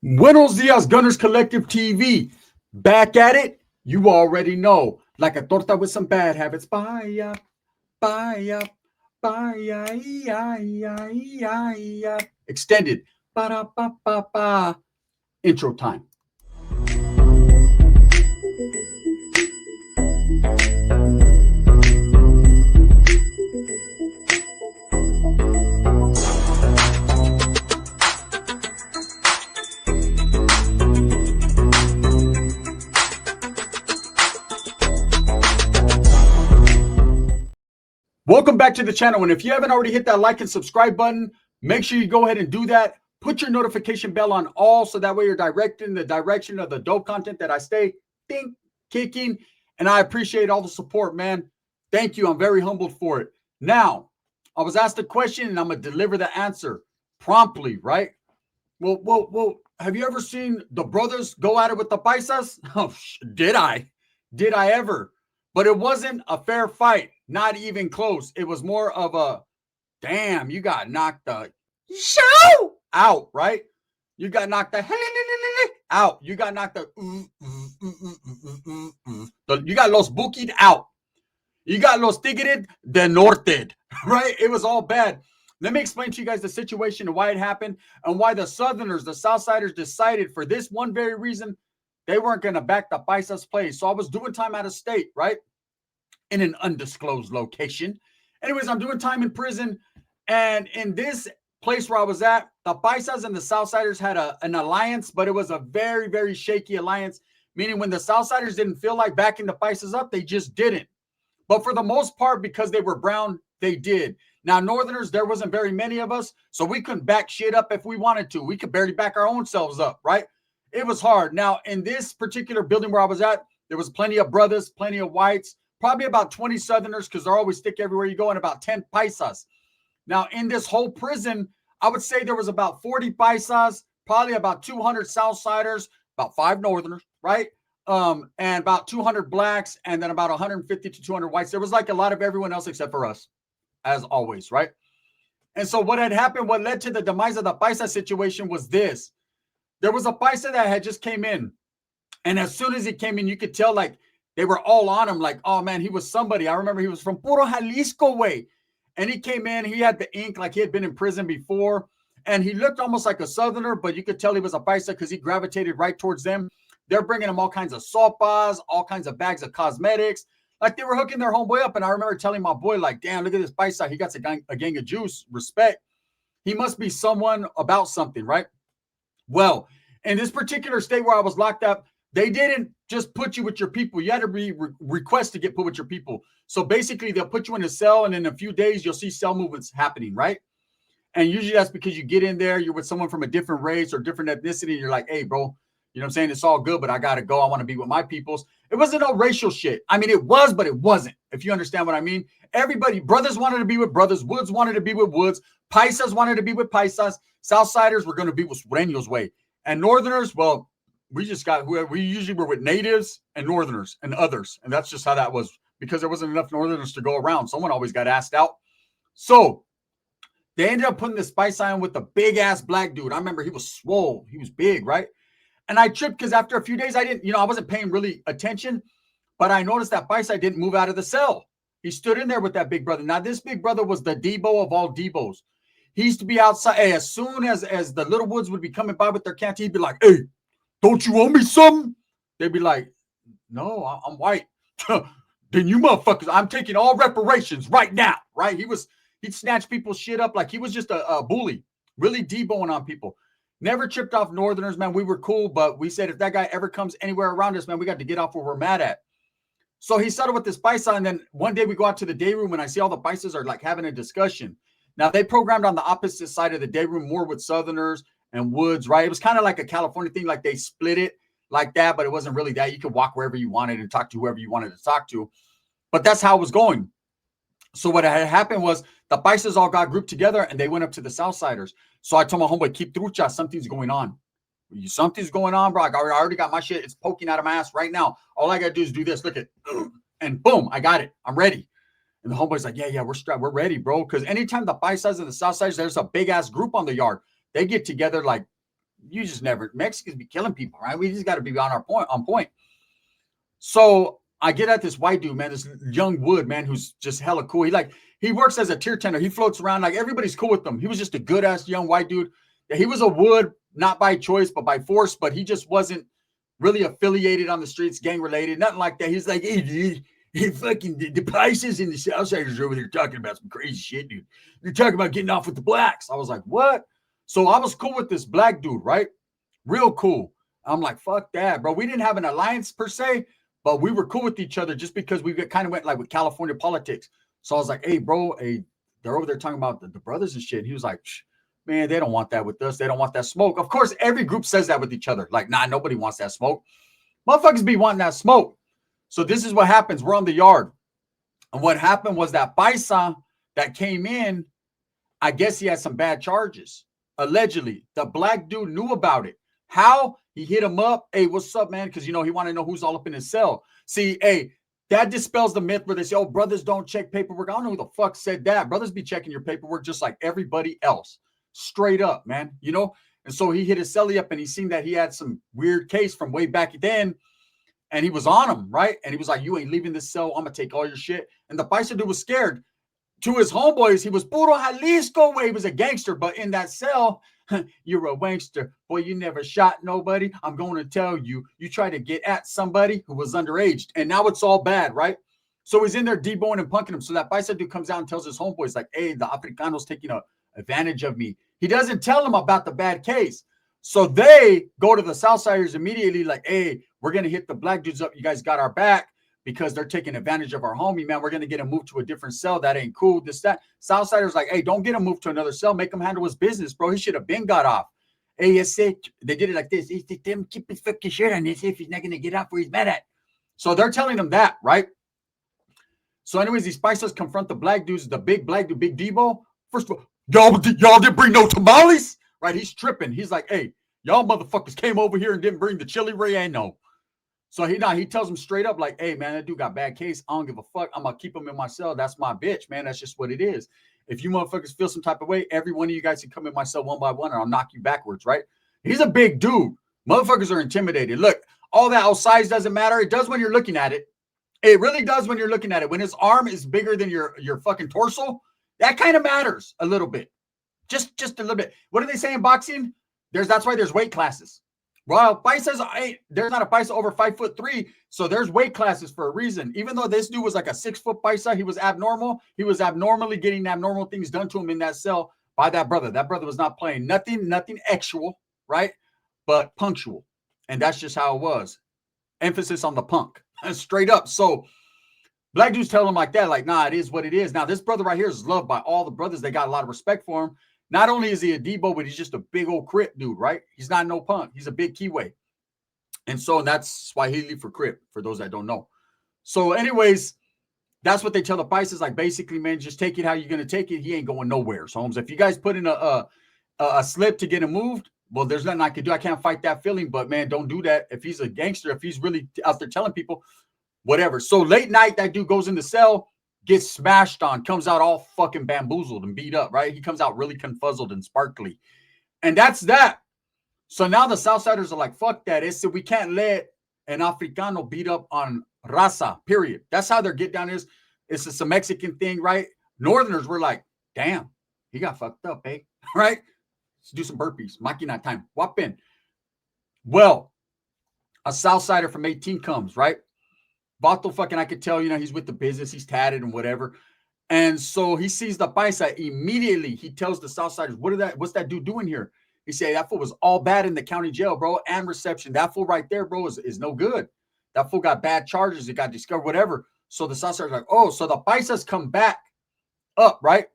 Buenos dias, Gunners Collective TV. Back at it, you already know. Like a torta with some bad habits. Bye, bye, bye. Extended. Ba-da-ba-ba-ba. Intro time. Welcome back to the channel, and if you haven't already hit that like and subscribe button, make sure you go ahead and do that. Put your notification bell on all so that way you're directed in the direction of the dope content that I stay kicking, and I appreciate all the support, man. Thank you. I'm very humbled for it. Now, I was asked a question, and I'm going to deliver the answer promptly, right? Well, have you ever seen the brothers go at it with the Paisas? Oh, did I? Did I ever? But it wasn't a fair fight. Not even close. It was more of a, damn, you got knocked the show out, right? You got knocked the out. You got knocked the you got los bukied out. You got los tigred de norte, right? It was all bad. Let me explain to you guys the situation and why it happened and why the Southerners, the Southsiders decided for this one very reason, they weren't going to back the Paisas play. So I was doing time out of state, right? In an undisclosed location. Anyways, I'm doing time in prison. And in this place where I was at, the Paisas and the Southsiders had an alliance, but it was a very, very shaky alliance. Meaning when the Southsiders didn't feel like backing the Paisas up, they just didn't. But for the most part, because they were brown, they did. Now, Northerners, there wasn't very many of us, so we couldn't back shit up if we wanted to. We could barely back our own selves up, right? It was hard. Now, in this particular building where I was at, there was plenty of brothers, plenty of whites, probably about 20 Southerners because they're always thick everywhere you go, and about 10 Paisas. Now, in this whole prison, I would say there was about 40 Paisas, probably about 200 Southsiders, about 5 Northerners, right? And about 200 blacks, and then about 150 to 200 whites. There was like a lot of everyone else except for us, as always, right? And so what had happened, what led to the demise of the Paisa situation was this. There was a Paisa that had just came in, and as soon as he came in, you could tell like they were all on him, like, oh man, he was somebody. I remember he was from Puro Jalisco way, and he came in, he had the ink like he had been in prison before, and he looked almost like a Southerner, but you could tell he was a Paisa because he gravitated right towards them. They're bringing him all kinds of sopas, all kinds of bags of cosmetics. Like they were hooking their homeboy up. And I remember telling my boy, like, damn, look at this Paisa. He got a gang of juice. Respect. He must be someone about something, right? Well, in this particular state where I was locked up, they didn't just put you with your people. You had to request to get put with your people. So basically, they'll put you in a cell, and in a few days, you'll see cell movements happening, right? And usually that's because you get in there, you're with someone from a different race or different ethnicity, and you're like, hey, bro, you know what I'm saying? It's all good, but I got to go. I want to be with my peoples. It wasn't no racial shit. I mean, it was, but it wasn't, if you understand what I mean. Everybody, brothers wanted to be with brothers. Woods wanted to be with Woods. Paisas wanted to be with Paisas. Southsiders were going to be with Sureños way. And Northerners, well, we just got whoever. We usually were with natives and Northerners and others. And that's just how that was because there wasn't enough Northerners to go around. Someone always got asked out. So they ended up putting this Paisa on with a big-ass black dude. I remember he was swole. He was big, right? And I tripped because after a few days, I didn't, I wasn't paying really attention, but I noticed that Paisa didn't move out of the cell. He stood in there with that big brother. Now, this big brother was the Debo of all Debos. He used to be outside. Hey, as soon as the little Woods would be coming by with their canteen, he'd be like, hey, don't you owe me something? They'd be like, no, I'm white. Then you motherfuckers, I'm taking all reparations right now, right? He'd snatch people's shit up like he was just a bully, really Deboing on people. Never tripped off Northerners, man. We were cool, but we said if that guy ever comes anywhere around us, man, we got to get off where we're mad at. So he settled with this Paisa, and then one day we go out to the day room, and I see all the Paisas are like having a discussion. Now, they programmed on the opposite side of the day room, more with Southerners and Woods, right? It was kind of like a California thing, like they split it like that, but it wasn't really that. You could walk wherever you wanted and talk to whoever you wanted to talk to. But that's how it was going. So what had happened was the Paisas all got grouped together, and they went up to the Southsiders. So I told my homeboy, keep trucha, something's going on. Something's going on, bro. I already got my shit. It's poking out of my ass right now. All I got to do is do this. Look at, and boom, I got it. I'm ready. And the homeboy's like, yeah, we're strapped. We're ready, bro. Because anytime the Paisas and the Southsiders, there's a big-ass group on the yard. They get together like you just never, Mexicans be killing people, right? We just got to be on point. So I get at this white dude, man, this young Wood, man, who's just hella cool. He works as a tier tender. He floats around, like everybody's cool with him. He was just a good ass young white dude. Yeah, he was a Wood, not by choice, but by force, but he just wasn't really affiliated on the streets, gang related, nothing like that. He's like, hey, dude, fucking the Paisas and the Southsiders over there talking about some crazy shit, dude. They're talking about getting off with the blacks. I was like, what? So I was cool with this black dude, right? Real cool. I'm like, fuck that, bro. We didn't have an alliance per se, but we were cool with each other just because we kind of went like with California politics. So I was like, hey, bro, hey, they're over there talking about the brothers and shit. And he was like, man, they don't want that with us. They don't want that smoke. Of course, every group says that with each other. Like, nah, nobody wants that smoke. Motherfuckers be wanting that smoke. So this is what happens. We're on the yard. And what happened was that Paisa that came in, I guess he had some bad charges. Allegedly. The black dude knew about it. How? He hit him up. Hey, what's up, man? Because, he wanted to know who's all up in his cell. See, hey, that dispels the myth where they say, oh, brothers don't check paperwork. I don't know who the fuck said that. Brothers be checking your paperwork just like everybody else. Straight up, man. And so he hit his cellie up and he seen that he had some weird case from way back then. And he was on him, right? And he was like, you ain't leaving this cell. I'm going to take all your shit. And the Paisa dude was scared. To his homeboys, he was puro Jalisco way. He was a gangster. But in that cell, you're a wankster. Boy, you never shot nobody. I'm going to tell you, you tried to get at somebody who was underage. And now it's all bad, right? So he's in there deboing and punking him. So that Paisa dude comes out and tells his homeboys, like, hey, the Africano's taking advantage of me. He doesn't tell them about the bad case. So they go to the Southsiders immediately like, hey, we're going to hit the black dudes up. You guys got our back because they're taking advantage of our homie, man. We're going to get him moved to a different cell. That ain't cool. This, that. Southsiders like, hey, don't get him moved to another cell. Make him handle his business, bro. He should have been got off. Hey, they did it like this. Keep his fucking shirt on this if he's not going to get off where he's mad at. So they're telling him that, right? So anyways, these Paisas confront the black dudes, the big black dude, Big Debo. First of all, y'all didn't bring no tamales? Right? He's tripping. He's like, hey, y'all motherfuckers came over here and didn't bring the chili relleno. So he tells him straight up, like, hey, man, that dude got bad case. I don't give a fuck. I'm going to keep him in my cell. That's my bitch, man. That's just what it is. If you motherfuckers feel some type of way, every one of you guys can come in my cell one by one, or I'll knock you backwards, right? He's a big dude. Motherfuckers are intimidated. Look, all that size doesn't matter. It does when you're looking at it. It really does when you're looking at it. When his arm is bigger than your fucking torso, that kind of matters a little bit. Just a little bit. What do they say in boxing? That's why there's weight classes. Well, Paisas, there's not a Paisa over 5'3", so there's weight classes for a reason. Even though this dude was like a 6-foot Paisa, he was abnormal. He was abnormally getting abnormal things done to him in that cell by that brother. That brother was not playing nothing actual, right? But punctual. And that's just how it was. Emphasis on the punk. Straight up. So black dudes tell him like that, like, nah, it is what it is. Now, this brother right here is loved by all the brothers. They got a lot of respect for him. Not only is he a Debo, but he's just a big old Crip dude, right? He's not no punk. He's a big Kiwi. And so that's Swahili for Crip, for those that don't know. So anyways, that's what they tell the Paisas. Like, basically, man, just take it how you're going to take it. He ain't going nowhere. So, Holmes, if you guys put in a slip to get him moved, well, there's nothing I can do. I can't fight that feeling. But, man, don't do that. If he's a gangster, if he's really out there telling people, whatever. So late night, that dude goes in the cell, gets smashed on, comes out all fucking bamboozled and beat up, right? He comes out really confuzzled and sparkly. And that's that. So now the Southsiders are like, fuck that. It's we can't let an Africano beat up on raza, period. That's how their get down is. It's just a Mexican thing, right? Northerners were like, damn, he got fucked up, eh? Right? Let's do some burpees. Máquina time. Whop in. Well, a Southsider from 18 comes, right? Vato fucking, I could tell, he's with the business. He's tatted and whatever. And so he sees the Paisa. Immediately, he tells the Southsiders, what's that dude doing here? He said, that fool was all bad in the county jail, bro, and reception. That fool right there, bro, is no good. That fool got bad charges. It got discovered, whatever. So the Southsiders are like, oh, so the Paisas come back up, right?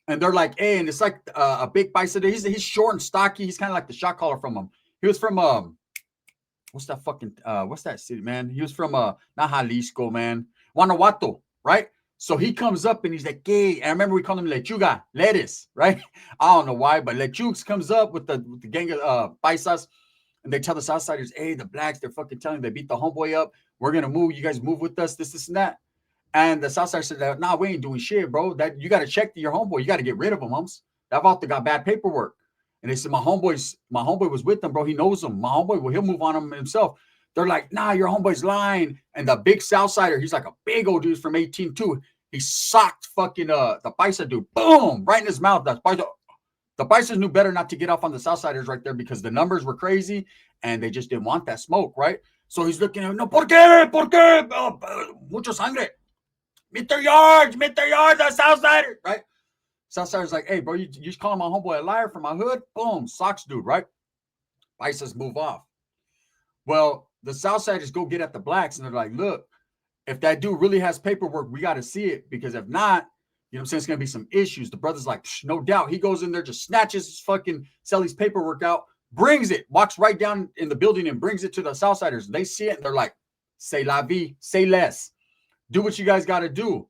And they're like, hey, and it's like a big Paisa. He's short and stocky. He's kind of like the shot caller from him. He was from what's that city, man? He was from not Jalisco, man. Guanajuato, right? So he comes up and he's like, hey, I remember we called him lechuga, lettuce, right? I don't know why, but lechuga comes up with the gang of Paisas, and they tell the Southsiders, hey, the blacks, they're fucking telling they beat the homeboy up. We're gonna move, you guys move with us, this and that. And the Southsiders said, nah, we ain't doing shit, bro. That you gotta check your homeboy, you gotta get rid of him, humps. That Vato got bad paperwork. And they said, my homeboy was with them, bro. He knows them. My homeboy, well, he'll move on him himself. They're like, nah, your homeboy's lying. And the big Southsider, he's like a big old dude from 18 too. He socked fucking the Paisa dude, boom, right in his mouth. The Paisas knew better not to get off on the Southsiders right there because the numbers were crazy and they just didn't want that smoke, right? So he's looking at him, no, ¿por qué? ¿Por qué? Mucho sangre. Mr. Yards, the Southsider, right? Southsider's like, hey, bro, you just calling my homeboy a liar from my hood? Boom, socks dude, right? Paisas move off. Well, the Southsiders go get at the blacks and they're like, look, if that dude really has paperwork, we got to see it because if not, you know what I'm saying, it's going to be some issues. The brother's like, no doubt. He goes in there, just snatches his fucking Selly's paperwork out, brings it, walks right down in the building and brings it to the Southsiders. They see it and they're like, say la vie, say less. Do what you guys got to do.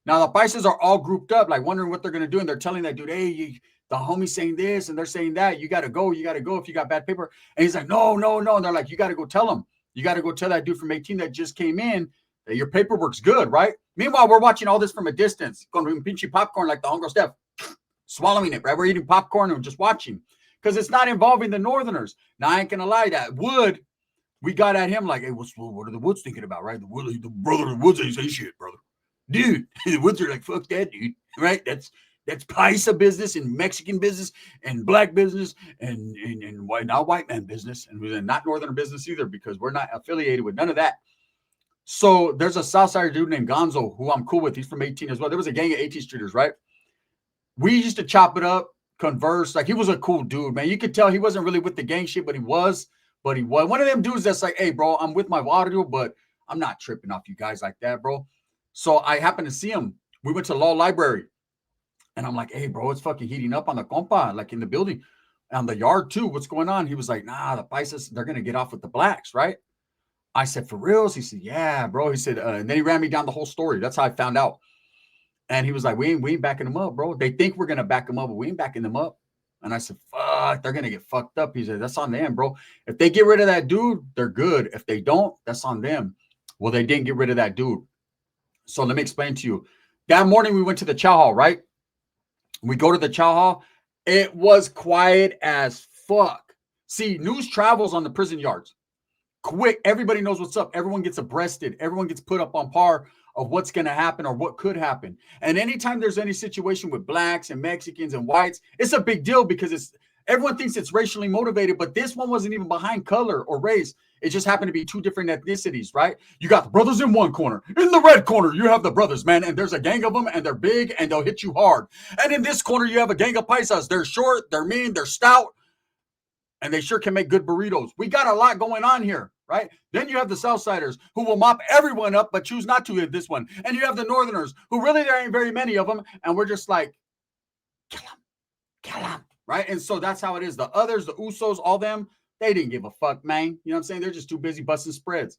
Now, the Paisas are all grouped up, like wondering what they're going to do. And they're telling that dude, hey, the homie's saying this and they're saying that. You got to go if you got bad paper. And he's like, no. And they're like, you got to go tell him. You got to go tell that dude from 18 that just came in that your paperwork's good, right? Meanwhile, we're watching all this from a distance. Con pinchy popcorn like the homegirl Steph. Swallowing it, right? We're eating popcorn and just watching. Because it's not involving the Northerners. Now, I ain't going to lie, that Wood, we got at him like, hey, what are the Woods thinking about, right? The brother of the Woods ain't say shit, brother. Dude, the Woods are like, fuck that, dude, right? That's Paisa business and Mexican business and black business and not white man business and not Northern business either because we're not affiliated with none of that. So there's a Southside dude named Gonzo who I'm cool with. He's from 18 as well. There was a gang of 18 streeters, right? We used to chop it up, converse. Like he was a cool dude, man. You could tell he wasn't really with the gang shit, but he was. One of them dudes that's like, hey, bro, I'm with my audio, but I'm not tripping off you guys like that, bro. So I happened to see him. We went to law library. And I'm like, hey, bro, it's fucking heating up on the compa, like in the building, on the yard too. What's going on? He was like, nah, the Paisas, they're going to get off with the blacks, right? I said, for reals? He said, yeah, bro. He said, and then he ran me down the whole story. That's how I found out. And he was like, we ain't backing them up, bro. They think we're going to back them up, but we ain't backing them up. And I said, fuck, they're going to get fucked up. He said, that's on them, bro. If they get rid of that dude, they're good. If they don't, that's on them. Well, they didn't get rid of that dude. So let me explain to you. That morning we went to the chow hall, right? We go to the chow hall. It was quiet as fuck. See, news travels on the prison yards. Quick, everybody knows what's up. Everyone gets abreasted. Everyone gets put up on par of what's going to happen or what could happen. And anytime there's any situation with blacks and Mexicans and whites, it's a big deal because everyone thinks it's racially motivated, but this one wasn't even behind color or race. It just happened to be two different ethnicities, right? You got the brothers in one corner. In the red corner, you have the brothers, man, and there's a gang of them, and they're big, and they'll hit you hard. And in this corner, you have a gang of Paisas. They're short, they're mean, they're stout, and they sure can make good burritos. We got a lot going on here, right? Then you have the Southsiders who will mop everyone up, but choose not to hit this one. And you have the Northerners who really, there ain't very many of them, and we're just like, kill them, right? And so that's how it is. The others, the Usos, all them, they didn't give a fuck, man. You know what I'm saying? They're just too busy busting spreads.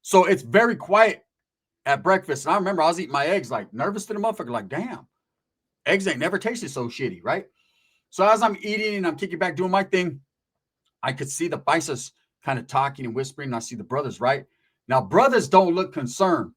So it's very quiet at breakfast. And I remember I was eating my eggs, like nervous to the motherfucker, like, damn, eggs ain't never tasted so shitty, right? So as I'm eating and I'm kicking back, doing my thing, I could see the Paisas kind of talking and whispering. And I see the brothers, right? Now, brothers don't look concerned,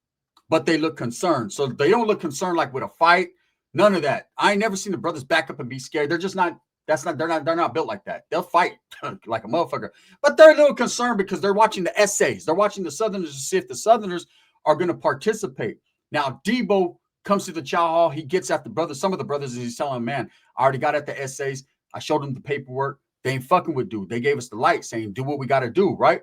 but they look concerned. So they don't look concerned like with a fight. None of that. I ain't never seen the brothers back up and be scared. They're just not. They're not built like that. They'll fight like a motherfucker. But they're a little concerned because they're watching the essays. They're watching the Southerners to see if the Southerners are going to participate. Now, Debo comes to the chow hall. He gets at the brothers. Some of the brothers, he's telling them, man, I already got at the essays. I showed them the paperwork. They ain't fucking with dude. They gave us the light saying, do what we got to do, right?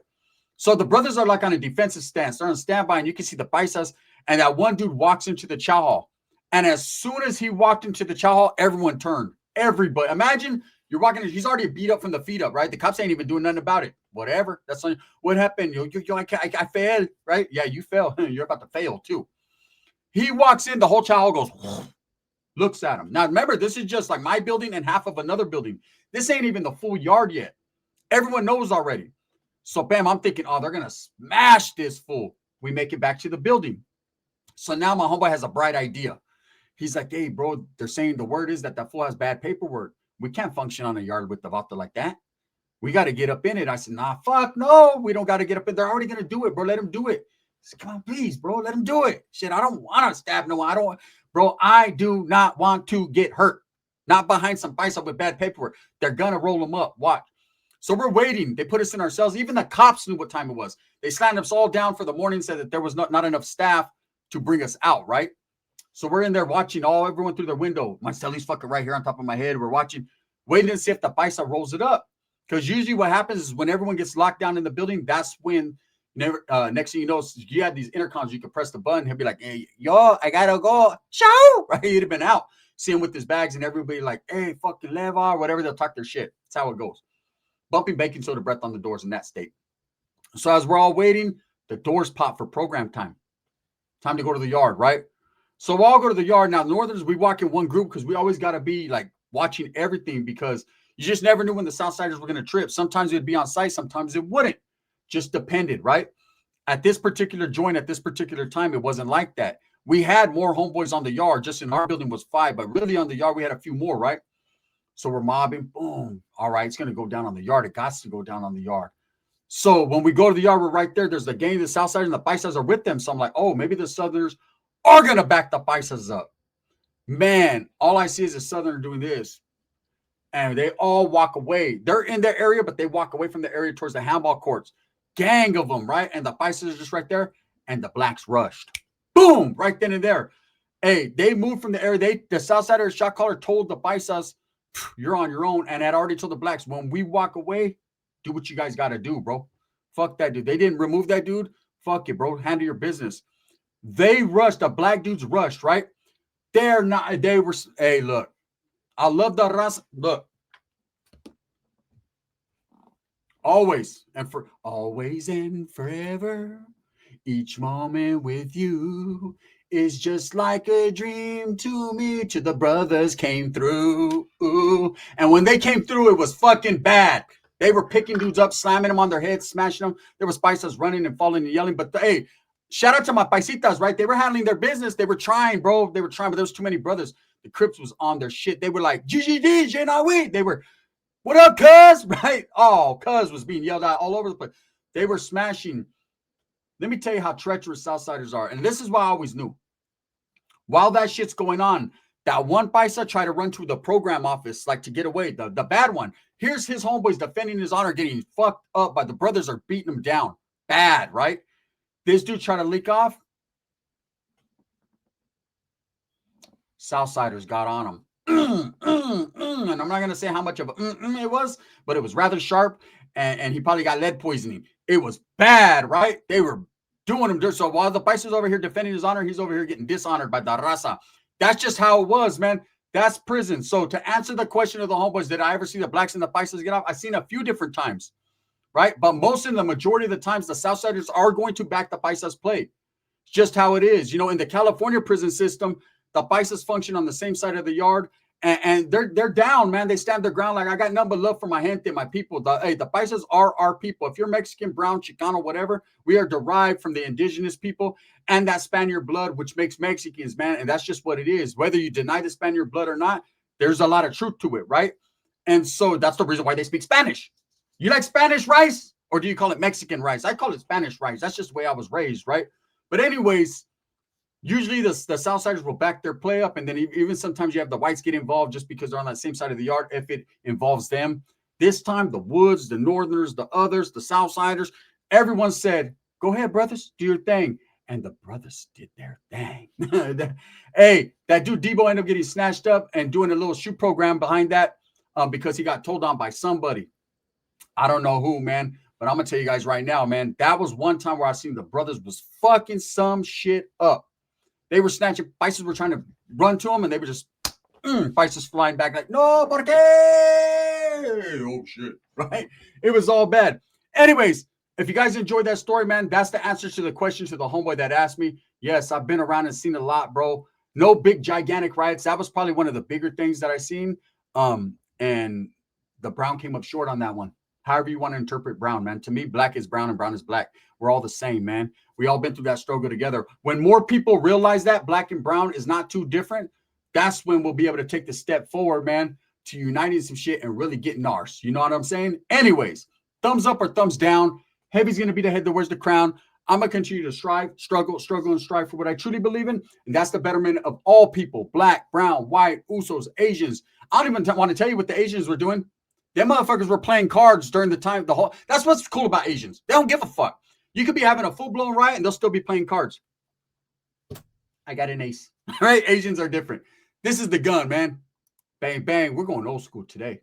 So the brothers are like on a defensive stance. They're on standby, and you can see the Paisas. And that one dude walks into the chow hall. And as soon as he walked into the chow hall, everyone turned. Everybody. Imagine you're walking. He's already beat up from the feet up, right? The cops ain't even doing nothing about it. Whatever. That's on you. What happened? I failed, right? Yeah, you fell. You're about to fail too. He walks in. The whole chow hall goes, looks at him. Now, remember, this is just like my building and half of another building. This ain't even the full yard yet. Everyone knows already. So, bam, I'm thinking, oh, they're going to smash this fool. We make it back to the building. So now my homeboy has a bright idea. He's like, hey, bro, they're saying the word is that fool has bad paperwork. We can't function on a yard with the vato like that. We got to get up in it. I said, nah, fuck, no, we don't got to get up in. They're already going to do it, bro. Let them do it. I said, come on, please, bro, let them do it. Shit, I don't want to stab no one. Bro, I do not want to get hurt. not behind some paisa with bad paperwork. They're gonna roll them up. Watch. So we're waiting. They put us in our cells. Even the cops knew what time it was. They slammed us all down for the morning, said that there was not enough staff to bring us out, right? So we're in there watching everyone through their window. My celly's fucking right here on top of my head. We're watching, waiting to see if the paisa rolls it up. Because usually what happens is when everyone gets locked down in the building, that's when next thing you know, you have these intercoms. You can press the button. He'll be like, hey, yo, I gotta go. Show! Right? He'd have been out. See him with his bags and everybody like, hey, fucking Levar, whatever. They'll talk their shit. That's how it goes. Bumping baking soda breath on the doors in that state. So as we're all waiting, the doors pop for program time. Time to go to the yard, right? So we'll all go to the yard. Now, Northerners, we walk in one group because we always got to be like watching everything because you just never knew when the Southsiders were going to trip. Sometimes it'd be on site, sometimes it wouldn't. Just depended, right? At this particular joint, at this particular time, it wasn't like that. We had more homeboys on the yard. Just in our building was 5, but really on the yard, we had a few more, right? So we're mobbing. Boom. All right, it's going to go down on the yard. It got to go down on the yard. So when we go to the yard, we're right there. There's the gang, the Southsiders, and the Paisas are with them. So I'm like, oh, maybe the Southerners are going to back the Paisas up. Man, all I see is a Southerner doing this. And they all walk away. They're in their area, but they walk away from the area towards the handball courts. Gang of them, right? And the Paisas are just right there. And the blacks rushed. Boom! Right then and there. Hey, they moved from the area. The Southsider shot caller told the Paisas, you're on your own. And had already told the blacks, when we walk away, do what you guys got to do, bro. Fuck that dude. They didn't remove that dude. Fuck it, bro. Handle your business. They rushed. The black dudes rushed, right? They're not. They were. Hey, look. I love the raza. Look. Always and forever. Each moment with you is just like a dream to me. To the brothers came through. Ooh. And when they came through, it was fucking bad. They were picking dudes up, slamming them on their heads, smashing them. There was Paisas running and falling and yelling. But hey, shout out to my Paisitas, right? They were handling their business. They were trying, bro. They were trying, but there was too many brothers. The Crips was on their shit. They were like, GGD, Jenawi. They were, what up, cuz? Right? Oh, cuz was being yelled out all over the place. They were smashing. Let me tell you how treacherous Southsiders are. And this is what I always knew. While that shit's going on, that one Paisa tried to run to the program office, like to get away, the bad one. Here's his homeboys defending his honor, getting fucked up by the brothers are beating him down. Bad, right? This dude tried to leak off. Southsiders got on him. And I'm not going to say how much of it was, but it was rather sharp. And he probably got lead poisoning. It was bad, right? They were doing him dirt. So while the Paisa's over here defending his honor, he's over here getting dishonored by the raza. That's just how it was, man. That's prison. So to answer the question of the homeboys, did I ever see the blacks and the Paisas get off? I've seen a few different times, right? But most in the majority of the times, the Southsiders are going to back the Paisas play. It's just how it is. You know, in the California prison system, the Paisas function on the same side of the yard, and they're down, man. They stand their ground. Like, I got nothing but love for my gente, my people. The Paisas are our people. If you're Mexican, brown, Chicano, whatever, we are derived from the indigenous people and that Spaniard blood, which makes Mexicans, man. And that's just what it is. Whether you deny the Spaniard blood or not, there's a lot of truth to it, right? And so that's the reason why they speak Spanish. You like Spanish rice? Or do you call it Mexican rice? I call it Spanish rice. That's just the way I was raised, right? But anyways, usually the Southsiders will back their play up, and then even sometimes you have the whites get involved just because they're on that same side of the yard if it involves them. This time, the Woods, the Northerners, the others, the Southsiders, everyone said, go ahead, brothers, do your thing. And the brothers did their thing. Hey, that dude Debo ended up getting snatched up and doing a little shoot program behind that because he got told on by somebody. I don't know who, man. But I'm going to tell you guys right now, man, that was one time where I seen the brothers was fucking some shit up. They were snatching. Paisas were trying to run to them, and they were just, Paisas flying back like, no, porque? Oh, shit, right? It was all bad. Anyways, if you guys enjoyed that story, man, that's the answer to the question to the homeboy that asked me. Yes, I've been around and seen a lot, bro. No big, gigantic riots. That was probably one of the bigger things that I seen. And the Brown came up short on that one. However you want to interpret brown, man. To me, black is brown and brown is black. We're all the same, man. We all been through that struggle together. When more people realize that black and brown is not too different, that's when we'll be able to take the step forward, man, to uniting some shit and really getting ours. You know what I'm saying? Anyways, thumbs up or thumbs down. Heavy's going to be the head that wears the crown. I'm going to continue to strive, struggle, and strive for what I truly believe in. And that's the betterment of all people, black, brown, white, Usos, Asians. I don't even want to tell you what the Asians were doing. Them motherfuckers were playing cards during the time. That's what's cool about Asians. They don't give a fuck. You could be having a full-blown riot and they'll still be playing cards. I got an ace. Right? Asians are different. This is the gun, man. Bang, bang. We're going old school today.